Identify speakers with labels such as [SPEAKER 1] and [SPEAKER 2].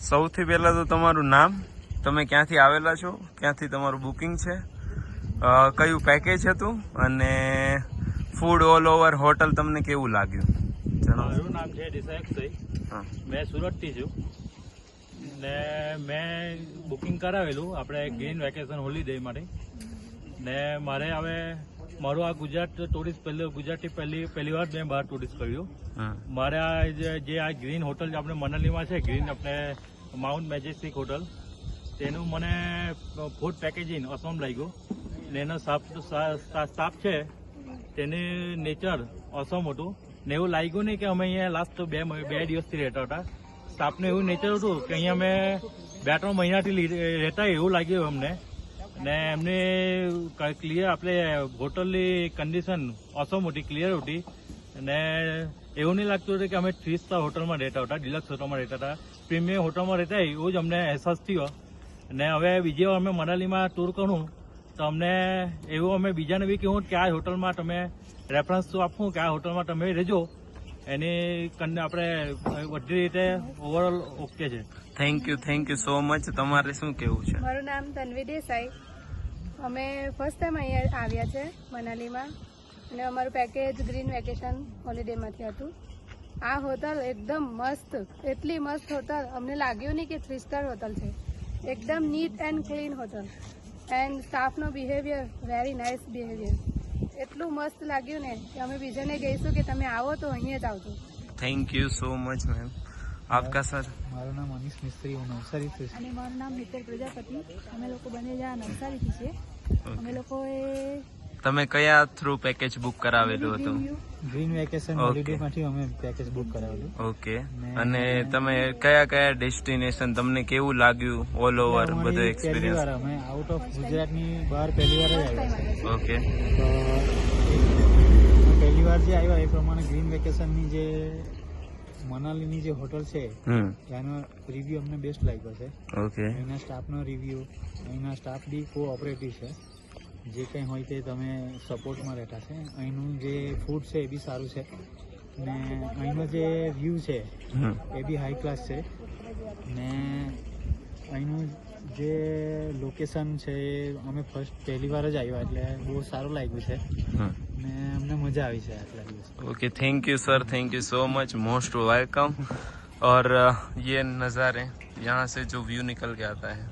[SPEAKER 1] સૌથી પહેલા તો તમારું નામ, તમે ક્યાંથી આવેલા છો, ક્યાંથી તમારું બુકિંગ છે, કયું પેકેજ હતું અને ફૂડ ઓલ ઓવર હોટલ તમને કેવું લાગ્યું?
[SPEAKER 2] મારું નામ છે દિશાક્ષય. મેં સુરતથી છું ને મેં બુકિંગ કરાવેલું આપણે ગ્રીન વેકેશન હોલિડે માટે ને મારે હવે મારું આ ગુજરાત ટુરિસ્ટ ગુજરાતથી પહેલી વાર મેં બહાર ટુરિસ્ટ કર્યું. મારે આ જે આ ગ્રીન હોટલ આપણે મનાલીમાં છે, ગ્રીન આપણે માઉન્ટ મેજેસ્ટિક હોટલ, તેનું મને ફૂડ પેકેજિંગ ઓસમ લાગ્યું ને એનો સ્ટાફ છે તેની નેચર ઓસમ હતું ને એવું લાગ્યું નહીં કે અમે અહીંયા લાસ્ટ બે દિવસથી રહેતા હતા. સ્ટાફનું એવું નેચર હતું કે અહીંયા અમે 2-3 મહિનાથી રહેતા એવું લાગ્યું અમને ને એમને ક્લિયર આપણે હોટલની કન્ડિશન ઓસમ હતી, ક્લિયર હતી ને એવું નહીં લાગતું હતું કે અમે 3 સ્ટાર હોટલમાં રહેતા હતા, ડિલક્સ હોટલમાં રહેતા હતા, પ્રીમિયમ હોટલમાં રહેતા એવું જ અમને અહેસાસ થયો. ને હવે બીજી વાર અમે મનાલીમાં ટૂર કરું તો અમને એવું અમે બીજાને બી કહું કે આ હોટલમાં તમે રેફરન્સ આપવું કે આ હોટલમાં તમે રહેજો, એની આપણે બધી રીતે ઓવરઓલ ઓકે છે.
[SPEAKER 1] Thank you so much. તમારે શું કેવું છે?
[SPEAKER 3] મારું નામ તન્વી દેસાઈ. અમે ફર્સ્ટ ટાઈમ અહીંયા આવ્યા છે મનાલીમાં અને અમારું પેકેજ ગ્રીન વેકેશન હોલિડેમાંથી હતું. આ હોટલ એકદમ મસ્ત, એટલી મસ્ત હોટલ, અમને લાગ્યું નહીં કે 3 સ્ટાર હોટલ છે. એકદમ neat and clean hotel and સ્ટાફનો બિહેવિયર વેરી નાઇસ બિહેવિયર. એટલું મસ્ત લાગ્યું ને કે અમે બીજાને કહીશું કે તમે આવો તો અહીંયા જ આવજો.
[SPEAKER 1] Thank you so much ma'am. આપકા સર?
[SPEAKER 4] મારું નામ અનીશ મિસ્ત્રી, હું નવસારીથી છું.
[SPEAKER 5] અને મારું નામ મિત્ર પ્રજાપતિ. અમે લોકો બંને જણા નવસારીથી છીએ. અમે લોકોએ
[SPEAKER 1] તમે કયા થ્રુ પેકેજ બુક કરાવેલું હતું?
[SPEAKER 4] ગ્રીન વેકેશન હોલિડેમાંથી અમે પેકેજ બુક કરાવેલું.
[SPEAKER 1] ઓકે. અને તમે કયા ડેસ્ટિનેશન, તમને કેવું લાગ્યું ઓલ ઓવર બધો એક્સપિરિયન્સ?
[SPEAKER 4] અમે આઉટ ઓફ ગુજરાતની બહાર પહેલી વાર જ આવ્યા.
[SPEAKER 1] ઓકે.
[SPEAKER 4] તો પહેલી વાર જે આવ્યા એ પ્રમાણે ગ્રીન વેકેશનની જે મનાલીની જે હોટલ છે એનો રિવ્યુ અમને બેસ્ટ લાગ્યો છે.
[SPEAKER 1] ઓકે.
[SPEAKER 4] અહીંના સ્ટાફનો રિવ્યુ, અહીંના સ્ટાફ બી કોઓપરેટિવ છે, જે કંઈ હોય તે તમે સપોર્ટમાં રહેતા છે. અહીંનું જે ફૂડ છે એ બી સારું છે ને અહીંનો જે વ્યૂ છે એ બી હાઈ ક્લાસ છે ને અહીંનું જે લોકેશન છે એ અમે પહેલી વાર જ આવ્યા એટલે બહુ સારું લાગ્યું છે ને અમને મજા આવી છે આટલા દિવસ.
[SPEAKER 1] Okay, thank you sir, thank you so much, most welcome. और ये नज़ारे यहाँ से जो व्यू निकल के आता है